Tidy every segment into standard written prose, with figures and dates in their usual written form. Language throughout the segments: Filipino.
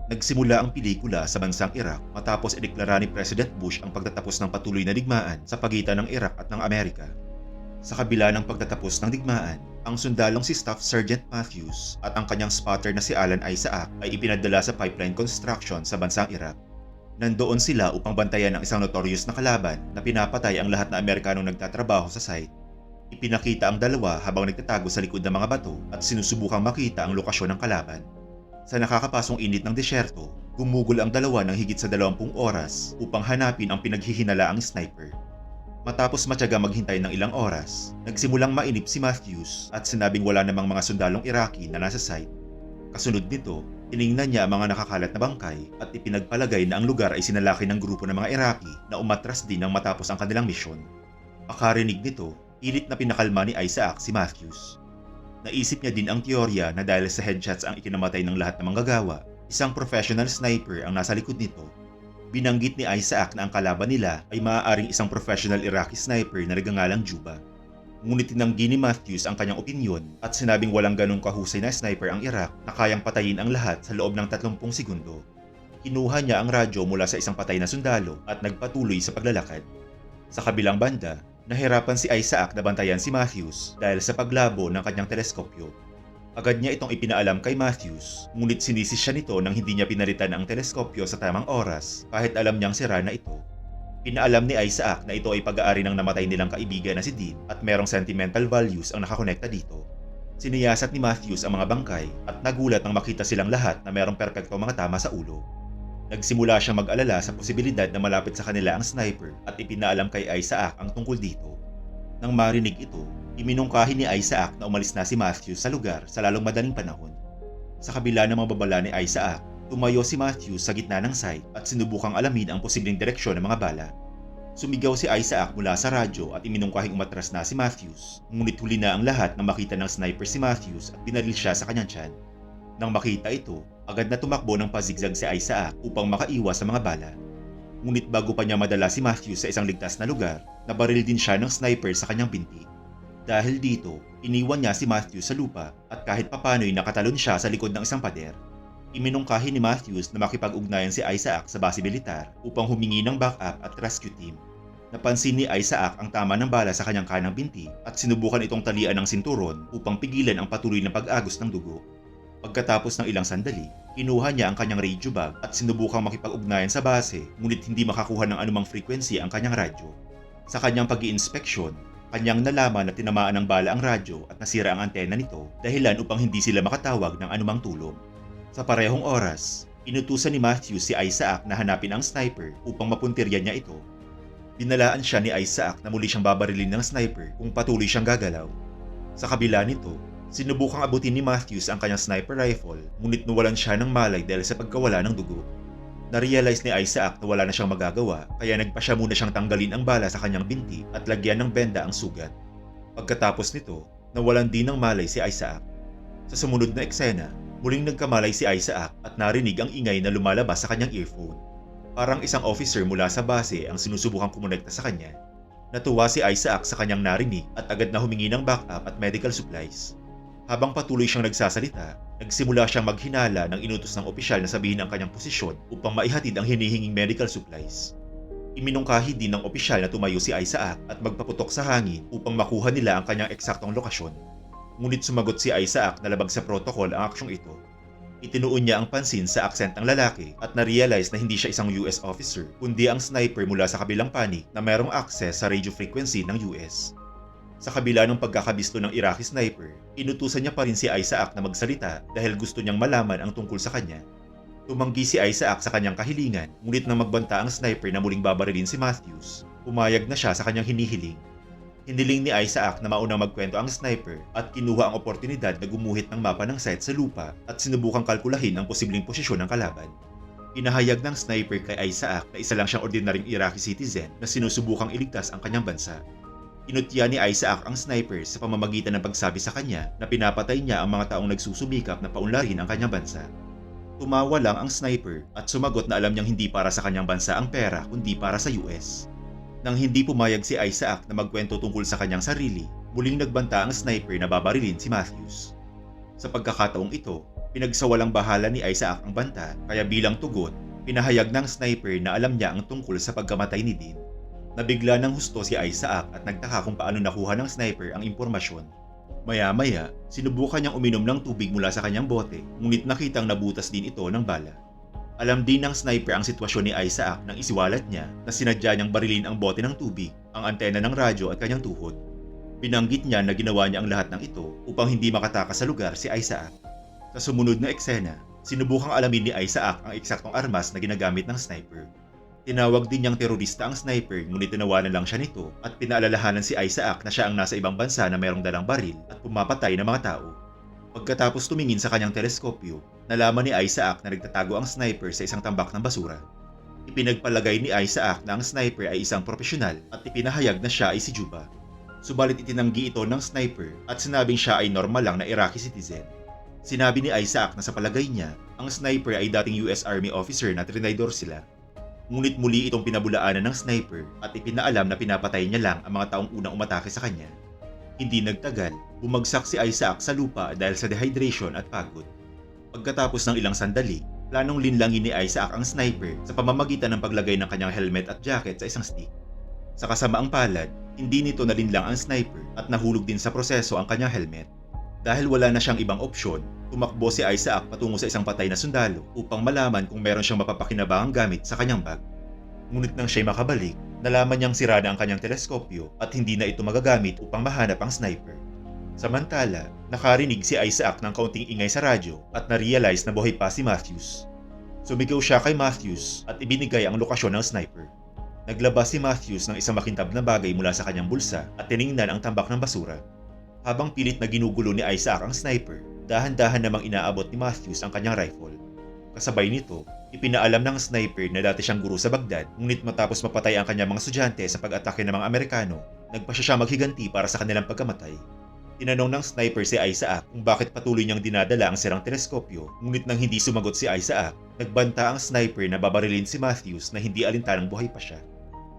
Nagsimula ang pelikula sa bansang Iraq matapos ideklara ni President Bush ang pagtatapos ng patuloy na digmaan sa pagitan ng Iraq at ng Amerika. Sa kabila ng pagtatapos ng digmaan, ang sundalong si Staff Sergeant Matthews at ang kanyang spotter na si Alan Isaac ay ipinadala sa pipeline construction sa bansang Iraq. Nandoon sila upang bantayan ang isang notorious na kalaban na pinapatay ang lahat na Amerikanong nagtatrabaho sa site. Ipinakita ang dalawa habang nagtatago sa likod ng mga bato at sinusubukang makita ang lokasyon ng kalaban. Sa nakakapasong init ng desyerto, gumugol ang dalawa ng higit sa 20 oras upang hanapin ang pinaghihinalaang sniper. Matapos matyaga maghintay ng ilang oras, nagsimulang mainip si Matthews at sinabing wala namang mga sundalong Iraqi na nasa site. Kasunod nito, tiningnan niya ang mga nakakalat na bangkay at ipinagpalagay na ang lugar ay sinalaki ng grupo ng mga Iraqi na umatras din nang matapos ang kanilang misyon. Makarinig nito, pilit na pinakalma ni Isaac si Matthews. Naisip niya din ang teorya na dahil sa headshots ang ikinamatay ng lahat ng manggagawa, isang professional sniper ang nasa likod nito. Binanggit ni Isaac na ang kalaban nila ay maaaring isang professional Iraqi sniper na nagngangalang Juba. Ngunit tinanggi ni Matthews ang kanyang opinyon at sinabing walang ganong kahusay na sniper ang Iraq na kayang patayin ang lahat sa loob ng 30 segundo. Kinuha niya ang radyo mula sa isang patay na sundalo at nagpatuloy sa paglalakad. Sa kabilang banda, nahirapan si Isaac na bantayan si Matthews dahil sa paglabo ng kanyang teleskopyo. Agad niya itong ipinaalam kay Matthews, ngunit sinisi siya nito nang hindi niya pinalitan ang teleskopyo sa tamang oras kahit alam niyang sira na ito. Pinaalam ni Isaac na ito ay pag-aari ng namatay nilang kaibigan na si Dean at merong sentimental values ang nakakonekta dito. Siniyasat ni Matthews ang mga bangkay at nagulat nang makita silang lahat na merong perpektong mga tama sa ulo. Nagsimula siyang mag-alala sa posibilidad na malapit sa kanila ang sniper at ipinaalam kay Isaac ang tungkol dito. Nang marinig ito, iminungkahi ni Isaac na umalis na si Matthews sa lugar sa lalong madaling panahon. Sa kabila ng mga babala ni Isaac, tumayo si Matthews sa gitna ng site at sinubukang alamin ang posibleng direksyon ng mga bala. Sumigaw si Isaac mula sa radyo at iminungkahing umatras na si Matthews, ngunit huli na ang lahat na makita ng sniper si Matthews at binaril siya sa kanyang tiyan. Nang makita ito, agad na tumakbo ng pazigzag si Isaac upang makaiwas sa mga bala. Ngunit bago pa niya madala si Matthews sa isang ligtas na lugar, nabaril din siya ng sniper sa kanyang binti. Dahil dito, iniwan niya si Matthews sa lupa at kahit papano'y nakatalon siya sa likod ng isang pader. Iminungkahi ni Matthews na makipag-ugnayan si Isaac sa base militar upang humingi ng backup at rescue team. Napansin ni Isaac ang tama ng bala sa kanyang kanang binti at sinubukan itong talian ng sinturon upang pigilan ang patuloy na pag-agos ng dugo. Pagkatapos ng ilang sandali, kinuha niya ang kanyang radio bag at sinubukang makipag-ugnayan sa base ngunit hindi makakuha ng anumang frequency ang kanyang radyo. Sa kanyang pag-iinspeksyon, kanyang nalaman na tinamaan ng bala ang radyo at nasira ang antena nito dahilan upang hindi sila makatawag ng anumang tulong. Sa parehong oras, inutusan ni Matthews si Isaac na hanapin ang sniper upang mapuntirya niya ito. Binalaan siya ni Isaac na muli siyang babarilin ng sniper kung patuloy siyang gagalaw. Sa kabila nito, sinubukang abutin ni Matthews ang kanyang sniper rifle ngunit nawalan siya ng malay dahil sa pagkawala ng dugo. Narealize ni Isaac na wala na siyang magagawa kaya nagpa siya muna siyang tanggalin ang bala sa kanyang binti at lagyan ng benda ang sugat. Pagkatapos nito, nawalan din ng malay si Isaac. Sa sumunod na eksena, muling nagkamalay si Isaac at narinig ang ingay na lumalabas sa kanyang earphone. Parang isang officer mula sa base ang sinusubukang kumonekta sa kanya. Natuwa si Isaac sa kanyang narinig at agad na humingi ng backup at medical supplies. Habang patuloy siyang nagsasalita, nagsimula siyang maghinala ng inutos ng opisyal na sabihin ang kanyang posisyon upang maihatid ang hinihinging medical supplies. Iminungkahi din ng opisyal na tumayo si Isaac at magpaputok sa hangin upang makuha nila ang kanyang eksaktong lokasyon. Ngunit sumagot si Isaac na labag sa protocol ang aksyong ito. Itinuon niya ang pansin sa aksent ng lalaki at na-realize na hindi siya isang US officer kundi ang sniper mula sa kabilang panig na mayroong access sa radio frequency ng US. Sa kabila ng pagkakabisto ng Iraqi sniper, inutusan niya pa rin si Isaac na magsalita dahil gusto niyang malaman ang tungkol sa kanya. Tumanggi si Isaac sa kanyang kahilingan, ngunit nang magbanta ang sniper na muling babarilin si Matthews, pumayag na siya sa kanyang hinihiling. Hiniling ni Isaac na maunang magkwento ang sniper at kinuha ang oportunidad na gumuhit ng mapa ng site sa lupa at sinubukang kalkulahin ang posibleng posisyon ng kalaban. Inahayag ng sniper kay Isaac na isa lang siyang ordinaryong Iraqi citizen na sinusubukang iligtas ang kanyang bansa. Inutya ni Isaac ang sniper sa pamamagitan ng pagsabi sa kanya na pinapatay niya ang mga taong nagsusumikap na paunlarin ang kanyang bansa. Tumawa lang ang sniper at sumagot na alam niyang hindi para sa kanyang bansa ang pera kundi para sa US. Nang hindi pumayag si Isaac na magkwento tungkol sa kanyang sarili, muling nagbanta ang sniper na babarilin si Matthews. Sa pagkakataong ito, Pinagsawalang bahala ni Isaac ang banta, kaya bilang tugon, pinahayag ng sniper na alam niya ang tungkol sa pagkamatay ni Dean. Nabigla ng husto si Isaac at nagtaka kung paano nakuha ng sniper ang impormasyon. Maya-maya, sinubukan niyang uminom ng tubig mula sa kanyang bote, ngunit nakitang nabutas din ito ng bala. Alam din ng sniper ang sitwasyon ni Isaac nang isiwalat niya na sinadya niyang barilin ang bote ng tubig, ang antena ng radyo at kanyang tuhod. Binanggit niya na ginawa niya ang lahat ng ito upang hindi makatakas sa lugar si Isaac. Sa sumunod na eksena, sinubukang alamin ni Isaac ang eksaktong armas na ginagamit ng sniper. Tinawag din niyang terorista ang sniper, ngunit tinawanan lang siya nito at pinaalalahanan si Isaac na siya ang nasa ibang bansa na mayroong dalang baril at pumapatay ng mga tao. Pagkatapos tumingin sa kanyang teleskopyo, nalaman ni Isaac na nagtatago ang sniper sa isang tambak ng basura. Ipinagpalagay ni Isaac na ang sniper ay isang profesional at ipinahayag na siya ay si Juba. Subalit itinanggi ito ng sniper at sinabing siya ay normal lang na Iraqi citizen. Sinabi ni Isaac na sa palagay niya, ang sniper ay dating US Army officer na trinaydor sila. Ngunit muli itong pinabulaanan ng sniper at ipinaalam na pinapatay niya lang ang mga taong unang umatake sa kanya. Hindi nagtagal, bumagsak si Isaac sa lupa dahil sa dehydration at pagod. Pagkatapos ng ilang sandali, planong linlangin ni Isaac ang sniper sa pamamagitan ng paglagay ng kanyang helmet at jacket sa isang stick. Sa kasamaang palad, hindi nito nalinlang ang sniper at nahulog din sa proseso ang kanyang helmet. Dahil wala na siyang ibang opsyon, tumakbo si Isaac patungo sa isang patay na sundalo upang malaman kung meron siyang mapapakinabangang gamit sa kanyang bag. Ngunit nang siya'y makabalik, nalaman niyang sira na ang kanyang teleskopyo at hindi na ito magagamit upang mahanap ang sniper. Samantala, nakarinig si Isaac ng kaunting ingay sa radyo at na-realize na buhay pa si Matthews. Sumigaw siya kay Matthews at ibinigay ang lokasyon ng sniper. Naglabas si Matthews ng isang makintab na bagay mula sa kanyang bulsa at tiningnan ang tambak ng basura. Habang pilit na ginugulo ni Isaac ang sniper, dahan-dahan namang inaabot ni Matthews ang kanyang rifle. Kasabay nito, ipinaalam ng sniper na dati siyang guro sa Baghdad, ngunit matapos mapatay ang kanyang mga estudyante sa pag-atake ng mga Amerikano, nagpasya siya maghiganti para sa kanilang pagkamatay. Tinanong ng sniper si Isaac kung bakit patuloy niyang dinadala ang sirang teleskopyo, ngunit nang hindi sumagot si Isaac, nagbanta ang sniper na babarilin si Matthews na hindi alintanang buhay pa siya.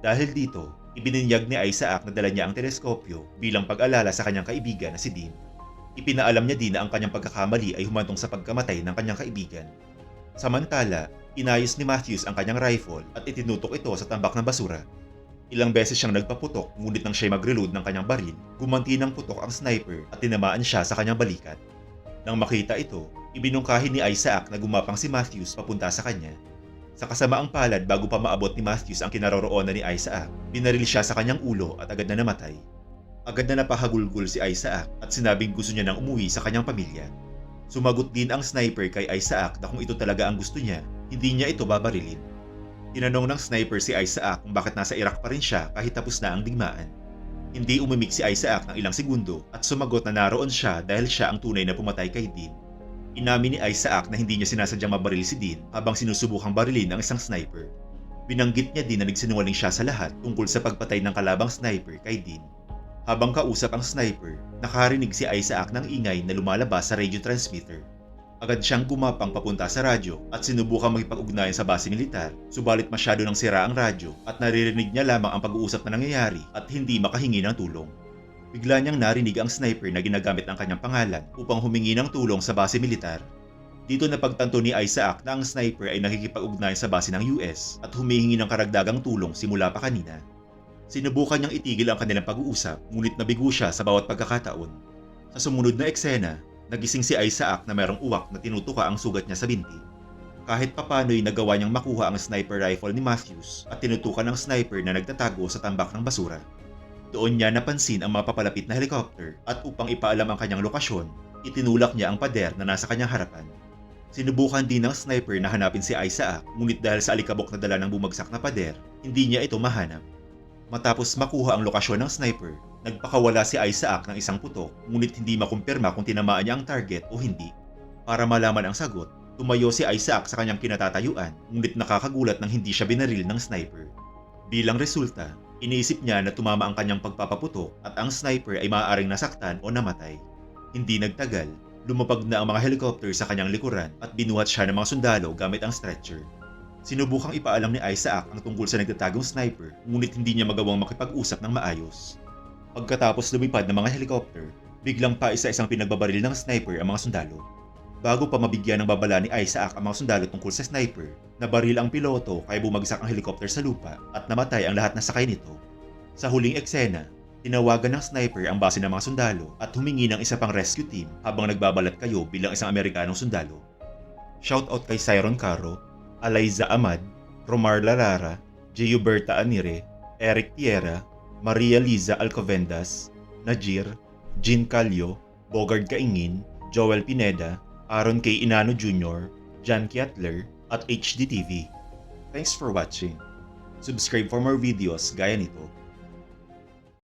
Dahil dito, ibininyag ni Isaac na dala niya ang teleskopyo bilang pag-alala sa kanyang kaibigan na si Dean. Ipinaalam niya din na ang kanyang pagkakamali ay humantong sa pagkamatay ng kanyang kaibigan. Samantala, inayos ni Matthews ang kanyang rifle at itinutok ito sa tambak ng basura. Ilang beses siyang nagpaputok, ngunit nang siya'y mag-reload ng kanyang baril, gumanti ng putok ang sniper at tinamaan siya sa kanyang balikat. Nang makita ito, ibinungkahi ni Isaac na gumapang si Matthews papunta sa kanya. Sa kasamaang palad, bago pa maabot ni Matthews ang kinaroroonan ni Isaac, binaril siya sa kanyang ulo at agad na namatay. Agad na napahagulgol si Isaac at sinabing gusto niya nang umuwi sa kanyang pamilya. Sumagot din ang sniper kay Isaac na kung ito talaga ang gusto niya, hindi niya ito babarilin. Tinanong ng sniper si Isaac kung bakit nasa Iraq pa rin siya kahit tapos na ang digmaan. Hindi umimik si Isaac ng ilang segundo at sumagot na naroon siya dahil siya ang tunay na pumatay kay Dean. Inamin ni Isaac na hindi niya sinasadyang mabaril si Dean habang sinusubukang barilin ang isang sniper. Binanggit niya din na nagsinungaling siya sa lahat tungkol sa pagpatay ng kalabang sniper kay Dean. Habang kausap ang sniper, nakarinig si Isaac ng ingay na lumalabas sa radio transmitter. Agad siyang gumapang papunta sa radyo at sinubukang makipag-ugnayan sa base militar, subalit masyado nang sira ang radyo at naririnig niya lamang ang pag-uusap na nangyayari at hindi makahingi ng tulong. Bigla niyang narinig ang sniper na ginagamit ang kanyang pangalan upang humingi ng tulong sa base militar. Dito napagtanto ni Isaac na ang sniper ay nakikipag-ugnayan sa base ng US at humihingi ng karagdagang tulong simula pa kanina. Sinubukan niyang itigil ang kanilang pag-uusap, ngunit nabigo siya sa bawat pagkakataon. Sa sumunod na eksena, nagising si Isaac na mayroong uwak na tinutuka ang sugat niya sa binti. Kahit papano'y nagawa niyang makuha ang sniper rifle ni Matthews at tinutukan ng sniper na nagtatago sa tambak ng basura. Doon niya napansin ang mapapalapit na helicopter at upang ipaalam ang kanyang lokasyon, itinulak niya ang pader na nasa kanyang harapan. Sinubukan din ng sniper na hanapin si Isaac, ngunit dahil sa alikabok na dala ng bumagsak na pader, hindi niya ito mahanap. Matapos makuha ang lokasyon ng sniper, nagpakawala si Isaac ng isang putok, ngunit hindi makumpirma kung tinamaan niya ang target o hindi. Para malaman ang sagot, tumayo si Isaac sa kanyang kinatatayuan, ngunit nakakagulat nang hindi siya binaril ng sniper. Bilang resulta, iniisip niya na tumama ang kanyang pagpapaputok at ang sniper ay maaaring nasaktan o namatay. Hindi nagtagal, lumapag na ang mga helicopter sa kanyang likuran at binuhat siya ng mga sundalo gamit ang stretcher. Sinubukang ipaalam ni Isaac ang tungkol sa nagtatagong sniper, ngunit hindi niya magawang makipag-usap ng maayos. Pagkatapos lumipad ng mga helicopter, biglang pa isa-isang pinagbabaril ng sniper ang mga sundalo. Bago pa mabigyan ng babala ni Isaac ang mga sundalo tungkol sa sniper, nabaril ang piloto kaya bumagsak ang helicopter sa lupa at namatay ang lahat na sakay nito. Sa huling eksena, tinawagan ng sniper ang base ng mga sundalo at humingi ng isa pang rescue team habang nagbabalat kayo bilang isang Amerikanong sundalo. Shoutout kay Cyron Caro, Aliza Ahmad, Romar Larara, Gilberta Anire, Eric Tierra, Maria Liza Alcovendas, Najir, Jean Calio, Bogard Kaingin, Joel Pineda, Aaron K. Inano Jr., Jan Kiatler, at HDTV. Thanks for watching. Subscribe for more videos gaya nito.